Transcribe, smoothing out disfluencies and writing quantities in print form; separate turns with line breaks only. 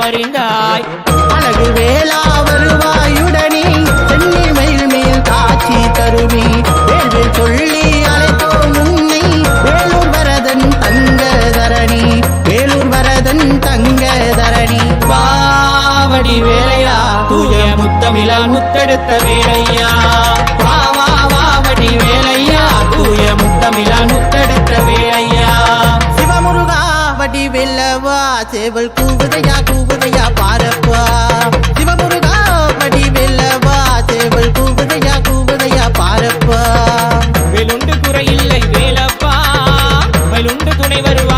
அறிந்தாய்.
அழகு வேளா வருவாயுடனே சென்னி மயில் மேல் காட்சி தருவி வேள்வேல் சொல்லி அழைத்தோம் உன்னை வேலூர் வரதன் தங்க தரணி வேலூர் வரதன் தங்க தரணி.
வாவடி வேலையா தூய முத்தமிழால் முத்தெடுத்த வேலையா. வாவடி வேலையா தூய முத்தமிழால் முத்தெடுத்த வேலையா.
சிவமுருகா வடி வெல்லவா சேவல் கூவுதையா பாரப்பா. சிவமுருகா வடி வெல்லவா சேவல் கூவுதையா பாரப்பா.
வேலுண்டு குறையில்லை வேலப்பா மயிலுண்டு துணை வருவ